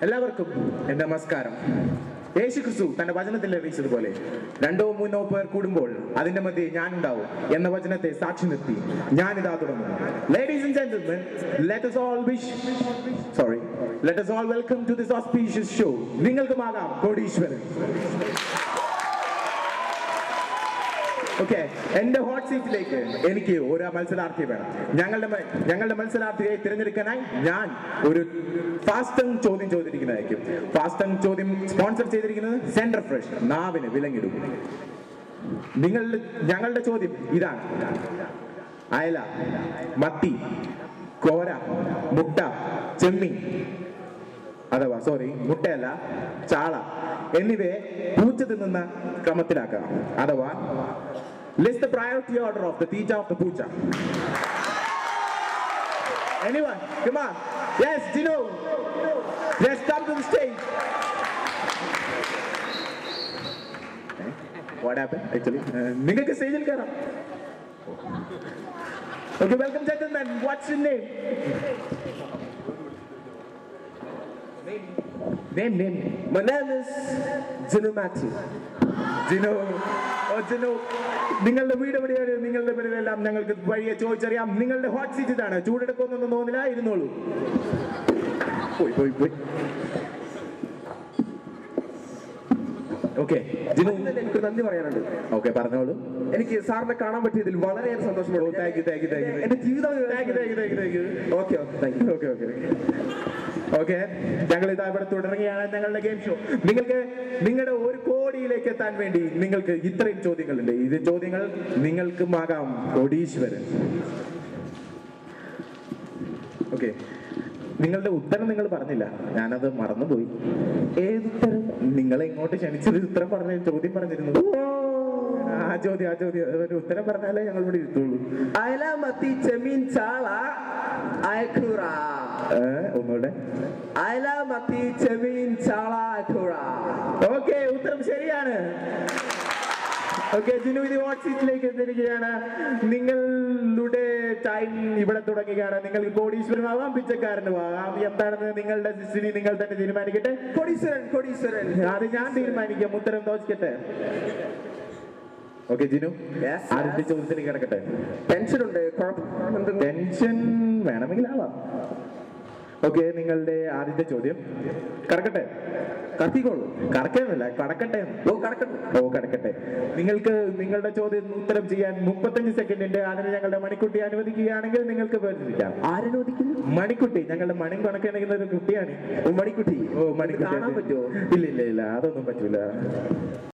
എല്ലാവർക്കും എൻ്റെ നമസ്കാരം. യേശു ക്രിസ്തു തന്റെ വചനത്തിൽ അറിയിച്ചതുപോലെ 2 or 3 പേർ കൂടുമ്പോൾ അതിന്റെ മധ്യേ ഞാനുണ്ടാവും എന്ന വചനത്തെ സാക്ഷി നിർത്തി ഞാനിതാ തുടങ്ങുന്നു. Ladies and gentlemen, let us all welcome to this auspicious show. നിങ്ങൾക്കുമാകാം കോടീശ്വരൻ. ഓക്കെ, എന്റെ ഹോട്ട് സീറ്റിലേക്ക് എനിക്ക് ഒരു മത്സരാർത്ഥി വേണം. ഞങ്ങളുടെ മത്സരാർത്ഥിയെ തിരഞ്ഞെടുക്കാനായി ഞാൻ ഒരു ഫാസ്റ്റ് ചോദ്യം ചോദിച്ചിരിക്കുന്നതായിരിക്കും. ഫാസ്റ്റ് ചോദ്യം സ്പോൺസർ ചെയ്തിരിക്കുന്നത് സെന്റർ ഫ്രഷ്, നാവിന് വിലങ്ങിടും. ഞങ്ങളുടെ ചോദ്യം ഇതാണ്: അയല, മത്തി, കോര, മുട്ട, ചെമ്മീൻ, അഥവാ മുട്ടയല്ല, ചാള എന്നിവയെ പൂച്ച തിന്നുന്ന ക്രമത്തിലാക്കാം. അഥവാ list the priority order of the teacher of the pucha. Anyone? Come on. Yes, Gino. Yes, come to the stage. What happened actually? Ningakku stage il karam. Okay, welcome gentlemen. What's your name? Name. My name is Gino Matthew. Gino. നിങ്ങളുടെ വീട് എവിടെയാണ്? നിങ്ങളുടെ പേരിലെല്ലാം ഞങ്ങൾക്ക് വഴിയെ ചോദിച്ചറിയാം. നിങ്ങളുടെ hot seat ഇതാണ്. ചൂടെടുക്കൊന്നും തോന്നില്ല, ഇരുന്നോളൂ. പോയി. ഓക്കെ, എനിക്ക് നന്ദി പറയാനുണ്ട്. ഓക്കെ, പറഞ്ഞോളൂ. എനിക്ക് സാറിനെ കാണാൻ പറ്റിയതിൽ വളരെയേറെ സന്തോഷമുണ്ട്. Thank you. എന്റെ ജീവിതം ഓക്കെ, ഞങ്ങൾ ഇതാ ഇവിടെ തുടരുകയാണ് ഞങ്ങളുടെ ഗെയിം ഷോ. നിങ്ങളുടെ 1 കോടിയിലേക്ക് എത്താൻ വേണ്ടി നിങ്ങൾക്ക് ഇത്രയും ചോദ്യങ്ങളുണ്ട്. ഇത് ചോദ്യങ്ങൾ നിങ്ങൾക്കുമാകാം കോടീശ്വരൻ. ഓക്കെ, നിങ്ങളുടെ ഉത്തരം നിങ്ങൾ പറഞ്ഞില്ല, ഞാനത് മറന്നുപോയി. ഏതുത്തരം? നിങ്ങളെ ഇങ്ങോട്ട് ക്ഷണിച്ചത് ഉത്തരം പറഞ്ഞ ചോദ്യം പറഞ്ഞിരുന്നു. ആ ചോദ്യം ഒരു ഉത്തരം പറഞ്ഞാലേ ഞങ്ങൾ ഇവിടെ ഇരുത്തുള്ളൂ. അയല, മത്തി, ചെമ്മീൻ, ചാള, അയക്കൂറ. ഒന്നുകൂടെ. അയല, മത്തി, ചെമ്മീൻ, ചാള, അയക്കൂറ. ഓക്കെ, ഉത്തരം ശരിയാണ്. ഓക്കെ, ജിനു ഇത് ഹോട്ട് സീറ്റിലേക്ക് എത്തിയിരിക്കുകയാണ്. നിങ്ങളുടെ ടൈം ഇവിടെ തുടങ്ങുകയാണ്. നിങ്ങൾ കോടീശ്വരനാവാം, പിച്ചക്കാരനുമാവാം. എന്താണെന്ന് നിങ്ങളുടെ സ്ഥിതി നിങ്ങൾ തന്നെ തീരുമാനിക്കട്ടെ. കോടീശ്വരൻ. അത് ഞാൻ തീരുമാനിക്കാം. ഉത്തരം തോച്ചിക്കട്ടെ. ഓക്കെ ജിനു, ആദ്യത്തെ ചോദ്യത്തിന് കിടക്കട്ടെ. ടെൻഷൻ വേണമെങ്കിൽ ആവാം. ഓക്കെ, നിങ്ങളുടെ ആദ്യത്തെ ചോദ്യം കടക്കട്ടെ. കത്തിക്കോളൂ. കടക്കാനല്ല, കടക്കട്ടെ. കടക്കട്ടെ. നിങ്ങൾക്ക് നിങ്ങളുടെ ചോദ്യം ഉത്തരം ചെയ്യാൻ 35 സെക്കൻഡിന്റെ അതിന് ഞങ്ങളുടെ മണിക്കുട്ടി അനുവദിക്കുകയാണെങ്കിൽ നിങ്ങൾക്ക് വേർതിരിക്കാം. ആരനുവദിക്കുന്നു? മണിക്കുട്ടി. ഞങ്ങളുടെ മണി കണക്കണിക്കുന്ന ഒരു കുട്ടിയാണ്. മണിക്കുട്ടി. മണിക്കുട്ടി. പറ്റുമോ? ഇല്ല, അതൊന്നും പറ്റൂല.